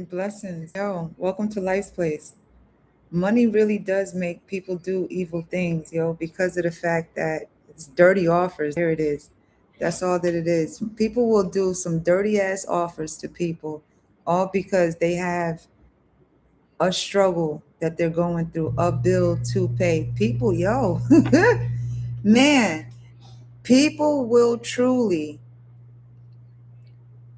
Blessings. Yo, welcome to Life's Place. Money really does make people do evil things, yo, because of the fact that it's dirty offers. There it is. That's all that it is. People will do some dirty ass offers to people all because they have a struggle that they're going through, a bill to pay. People, yo, man, people will truly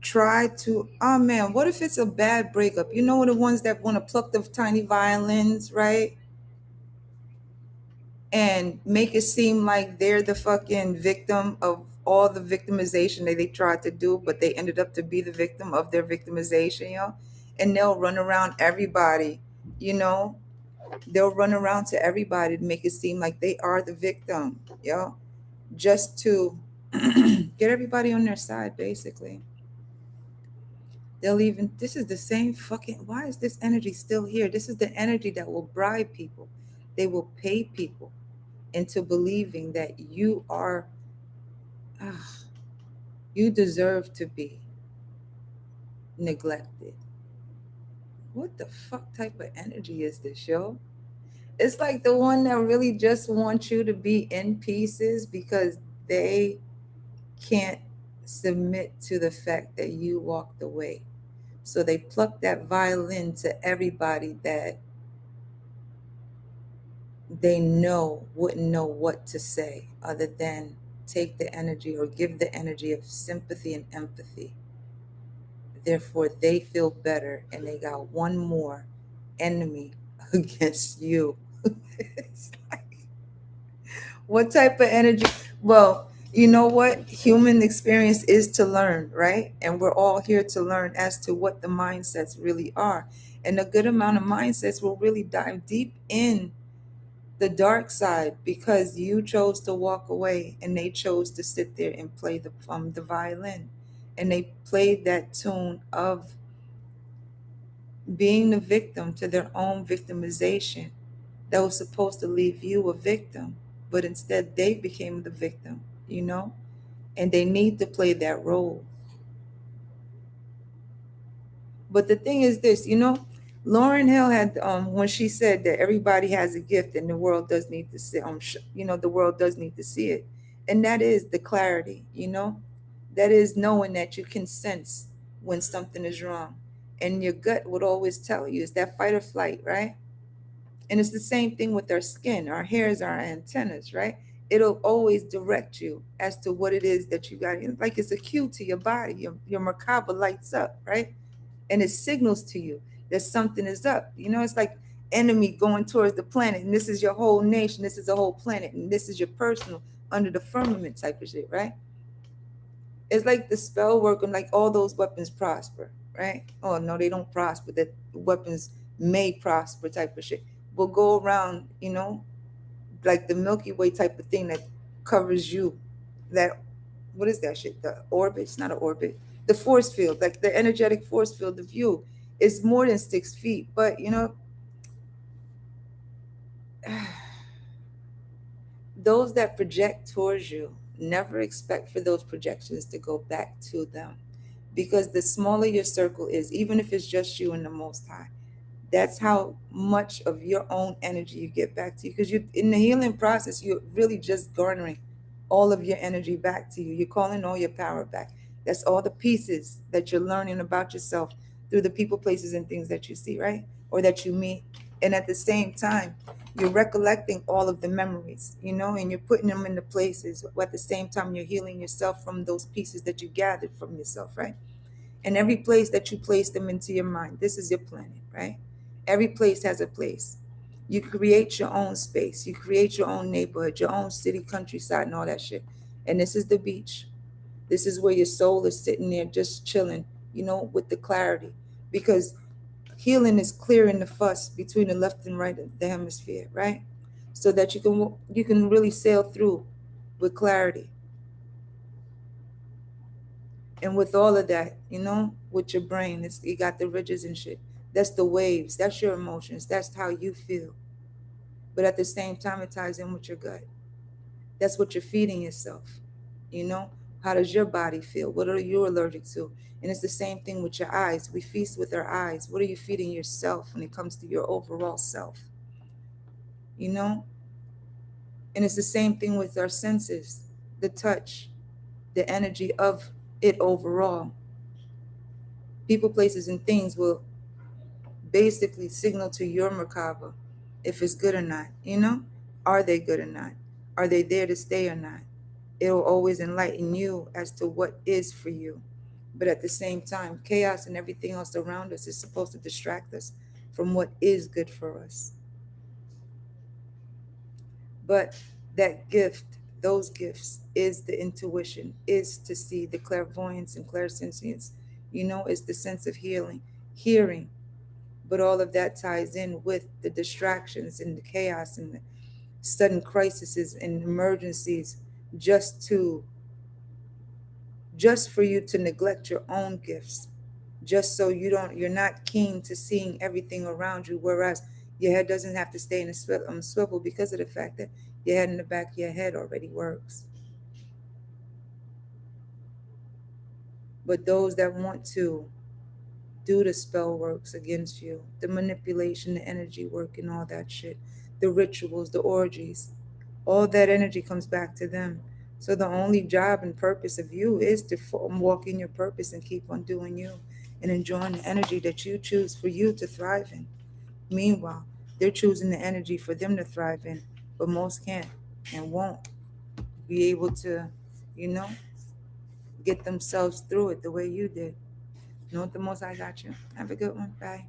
try to, oh man, what if it's a bad breakup? You know, the ones that want to pluck the tiny violins, right? And make it seem like they're the fucking victim of all the victimization that they tried to do, but they ended up to be the victim of their victimization, and they'll run around everybody, you know, they'll run around to everybody to make it seem like they are the victim, just to get everybody on their side, basically. They'll even, this is the same fucking, why is this energy still here? This is the energy that will bribe people. They will pay people into believing that you are, ah, you deserve to be neglected. What the fuck type of energy is this, yo? It's like the one that really just wants you to be in pieces because they can't submit to the fact that you walked away. So they pluck that violin to everybody that they know wouldn't know what to say other than take the energy or give the energy of sympathy and empathy. Therefore, they feel better and they got one more enemy against you. It's like, what type of energy? Well, you know what? Human experience is to learn, right? And we're all here to learn as to what the mindsets really are. And a good amount of mindsets will really dive deep in the dark side because you chose to walk away and they chose to sit there and play the violin, and they played that tune of being the victim to their own victimization that was supposed to leave you a victim, but instead they became the victim, you know, and they need to play that role. But the thing is this, Lauren Hill had when she said that everybody has a gift and the world does need to see the world does need to see it, and that is the clarity, that is knowing that you can sense when something is wrong, and your gut would always tell you is that fight or flight, right? And it's the same thing with our skin. Our hair is our antennas, right? It'll always direct you as to what it is that you got. It's like it's a cue to your body. Your merkaba lights up, right? And it signals to you that something is up. It's like enemy going towards the planet, and this is your whole nation, this is a whole planet, and this is your personal under the firmament type of shit, right? It's like the spell working, like all those weapons prosper, right? Oh no, they don't prosper. That weapons may prosper type of shit. Will go around, like the Milky Way type of thing that covers you. That, what is that shit? The orbit? It's not an orbit. The force field, like the energetic force field of you, is more than 6 feet. But those that project towards you never expect for those projections to go back to them, because the smaller your circle is, even if it's just you and the Most High, that's how much of your own energy you get back to you, because you, in the healing process, you're really just garnering all of your energy back to you. You're calling all your power back. That's all the pieces that you're learning about yourself through the people, places, and things that you see, right? Or that you meet. And at the same time, you're recollecting all of the memories, and you're putting them into places. At the same time, you're healing yourself from those pieces that you gathered from yourself, right? And every place that you place them into your mind, this is your planet, right? Every place has a place. You create your own space. You create your own neighborhood, your own city, countryside, and all that shit. And this is the beach. This is where your soul is sitting there just chilling, with the clarity. Because healing is clearing the fuss between the left and right of the hemisphere, right? So that you can really sail through with clarity. And with all of that, with your brain, you got the ridges and shit. That's the waves. That's your emotions. That's how you feel. But at the same time, it ties in with your gut. That's what you're feeding yourself, you know, How does your body feel? What are you allergic to? And it's the same thing with your eyes. We feast with our eyes. What are you feeding yourself when it comes to your overall self? You know? And it's the same thing with our senses, the touch, the energy of it overall. People, places, and things will basically signal to your Merkaba if it's good or not. You know? Are they good or not? Are they there to stay or not? It'll always enlighten you as to what is for you. But at the same time, chaos and everything else around us is supposed to distract us from what is good for us. But that gift, those gifts, is the intuition, is to see the clairvoyance and clairsentience. You know, it's the sense of healing, hearing. But all of that ties in with the distractions and the chaos and the sudden crises and emergencies, just to just for you to neglect your own gifts, just so you're not keen to seeing everything around you, whereas your head doesn't have to stay in a swivel, because of the fact that your head in the back of your head already works. But those that want to do the spell works against you, the manipulation, the energy work, and all that shit, the rituals, the orgies, all that energy comes back to them. So the only job and purpose of you is to walk in your purpose and keep on doing you and enjoying the energy that you choose for you to thrive in. Meanwhile, they're choosing the energy for them to thrive in, but most can't and won't be able to, you know, get themselves through it the way you did. Know what, the most I got you. Have a good one. Bye.